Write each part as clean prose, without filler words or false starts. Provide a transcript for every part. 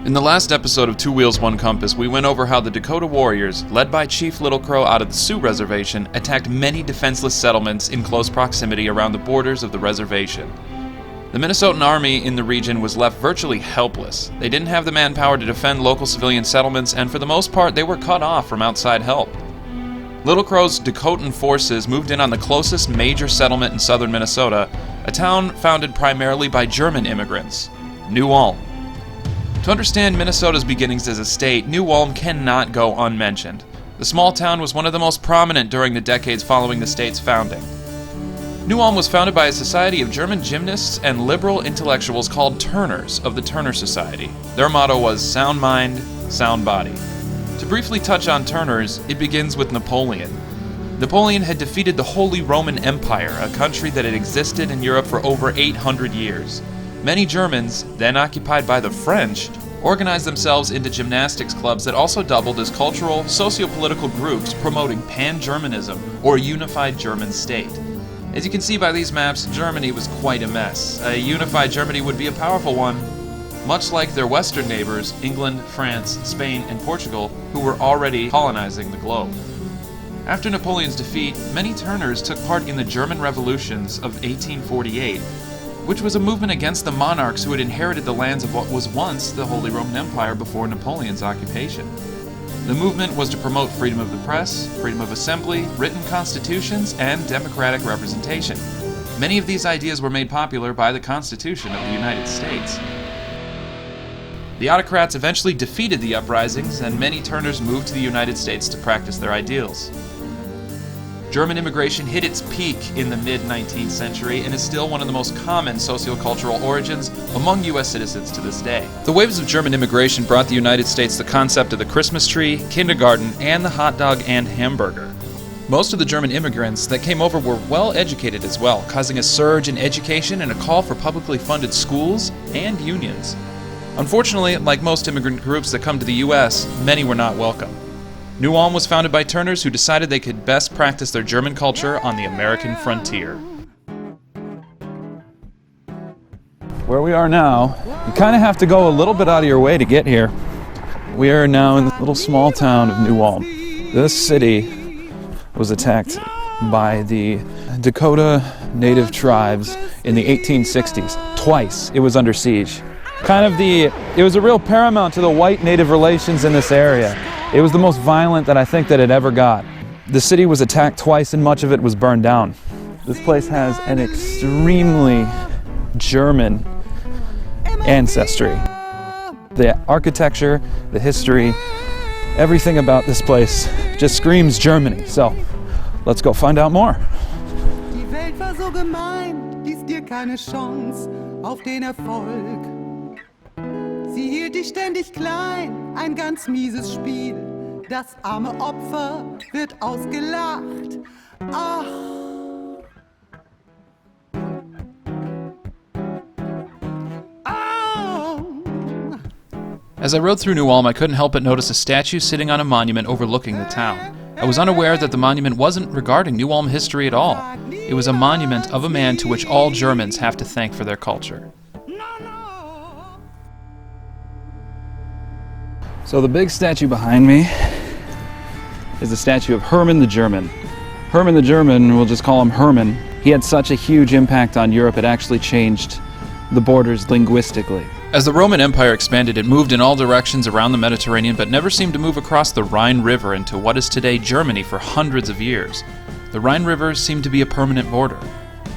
In the last episode of Two Wheels, One Compass, we went over how the Dakota Warriors, led by Chief Little Crow out of the Sioux Reservation, attacked many defenseless settlements in close proximity around the borders of the reservation. The Minnesotan army in the region was left virtually helpless. They didn't have the manpower to defend local civilian settlements, and for the most part, they were cut off from outside help. Little Crow's Dakotan forces moved in on the closest major settlement in southern Minnesota, a town founded primarily by German immigrants, New Ulm. To understand Minnesota's beginnings as a state, New Ulm cannot go unmentioned. The small town was one of the most prominent during the decades following the state's founding. New Ulm was founded by a society of German gymnasts and liberal intellectuals called Turners of the Turner Society. Their motto was sound mind, sound body. To briefly touch on Turners, it begins with Napoleon. Napoleon had defeated the Holy Roman Empire, a country that had existed in Europe for over 800 years. Many Germans, then occupied by the French, organized themselves into gymnastics clubs that also doubled as cultural, socio-political groups promoting pan-Germanism or a unified German state. As you can see by these maps, Germany was quite a mess. A unified Germany would be a powerful one, much like their western neighbors, England, France, Spain, and Portugal, who were already colonizing the globe. After Napoleon's defeat, many Turners took part in the German revolutions of 1848, which was a movement against the monarchs who had inherited the lands of what was once the Holy Roman Empire before Napoleon's occupation. The movement was to promote freedom of the press, freedom of assembly, written constitutions, and democratic representation. Many of these ideas were made popular by the Constitution of the United States. The autocrats eventually defeated the uprisings, and many Turners moved to the United States to practice their ideals. German immigration hit its peak in the mid-19th century and is still one of the most common sociocultural origins among U.S. citizens to this day. The waves of German immigration brought the United States the concept of the Christmas tree, kindergarten, and the hot dog and hamburger. Most of the German immigrants that came over were well educated as well, causing a surge in education and a call for publicly funded schools and unions. Unfortunately, like most immigrant groups that come to the U.S., many were not welcome. New Ulm was founded by Turners who decided they could best practice their German culture on the American frontier. Where we are now, you kind of have to go a little bit out of your way to get here. We are now in the little small town of New Ulm. This city was attacked by the Dakota native tribes in the 1860s. Twice it was under siege. It was a real paramount to the white-native relations in this area. It was the most violent that I think that it ever got. The city was attacked twice and much of it was burned down. This place has an extremely German ancestry. The architecture, the history, everything about this place just screams Germany. So, let's go find out more. Die Welt war so gemein, ließ dir keine Chance auf den Erfolg. Sie hielt dich ständig klein, ein ganz mieses Spiel. Das arme Opfer wird ausgelacht. Ach. As I rode through New Ulm, I couldn't help but notice a statue sitting on a monument overlooking the town. I was unaware that the monument wasn't regarding New Ulm history at all. It was a monument of a man to which all Germans have to thank for their culture. So the big statue behind me is the statue of Hermann the German. Hermann the German, we'll just call him Hermann. He had such a huge impact on Europe, it actually changed the borders linguistically. As the Roman Empire expanded, it moved in all directions around the Mediterranean, but never seemed to move across the Rhine River into what is today Germany for hundreds of years. The Rhine River seemed to be a permanent border.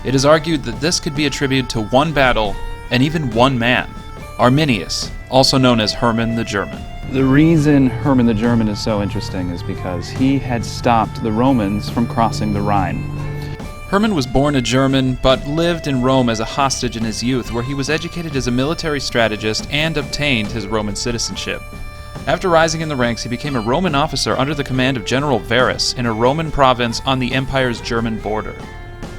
It is argued that this could be attributed to one battle and even one man, Arminius, also known as Hermann the German. The reason Hermann the German is so interesting is because he had stopped the Romans from crossing the Rhine. Hermann was born a German, but lived in Rome as a hostage in his youth, where he was educated as a military strategist and obtained his Roman citizenship. After rising in the ranks, he became a Roman officer under the command of General Varus in a Roman province on the empire's German border.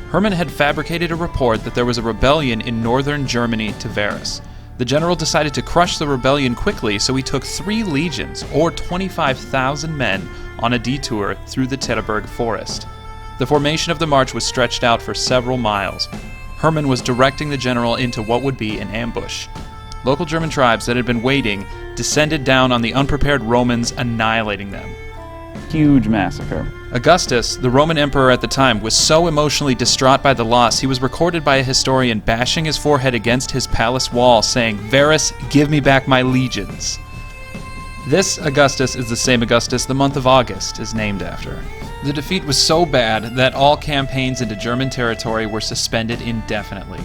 Hermann had fabricated a report that there was a rebellion in northern Germany to Varus. The general decided to crush the rebellion quickly, so he took 3 legions, or 25,000 men, on a detour through the Teutoburg forest. The formation of the march was stretched out for several miles. Hermann was directing the general into what would be an ambush. local German tribes that had been waiting descended down on the unprepared Romans, annihilating them. Huge massacre. Augustus, the Roman emperor at the time, was so emotionally distraught by the loss, he was recorded by a historian bashing his forehead against his palace wall, saying, "Varus, give me back my legions." This Augustus is the same Augustus the month of August is named after. The defeat was so bad that all campaigns into German territory were suspended indefinitely.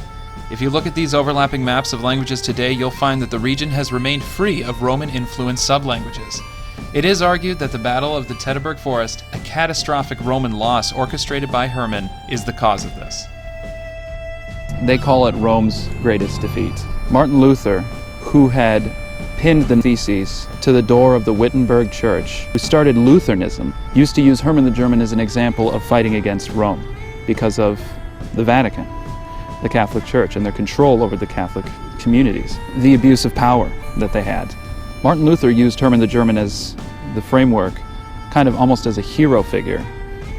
If you look at these overlapping maps of languages today, you'll find that the region has remained free of Roman-influenced sublanguages. It is argued that the Battle of the Teutoburg Forest, a catastrophic Roman loss orchestrated by Hermann, is the cause of this. They call it Rome's greatest defeat. Martin Luther, who had pinned the theses to the door of the Wittenberg Church, who started Lutheranism, used to use Hermann the German as an example of fighting against Rome because of the Vatican, the Catholic Church, and their control over the Catholic communities, the abuse of power that they had. Martin Luther used Hermann the German as the framework, kind of almost as a hero figure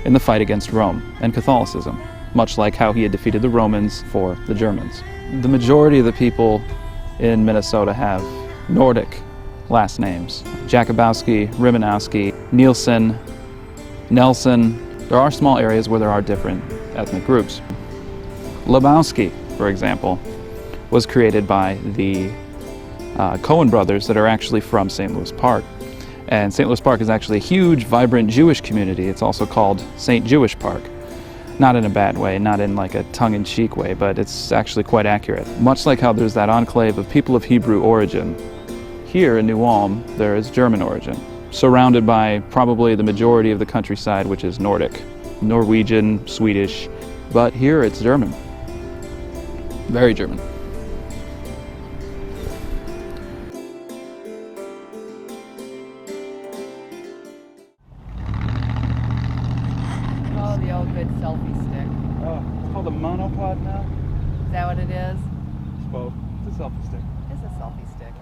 in the fight against Rome and Catholicism, much like how he had defeated the Romans for the Germans. The majority of the people in Minnesota have Nordic last names. Jalochowski, Rimanowski, Nielsen, Nelson. There are small areas where there are different ethnic groups. Lebowski, for example, was created by the Coen brothers that are actually from St. Louis Park. And St. Louis Park is actually a huge, vibrant Jewish community. It's also called St. Jewish Park. Not in a bad way, not in like a tongue-in-cheek way, but it's actually quite accurate. Much like how there's that enclave of people of Hebrew origin, here in New Ulm, there is German origin, surrounded by probably the majority of the countryside, which is Nordic, Norwegian, Swedish, but here it's German. Very German. Oh, the old good selfie stick. Oh, it's called a monopod now? Is that what it is? Well, it's a selfie stick. It's a selfie stick.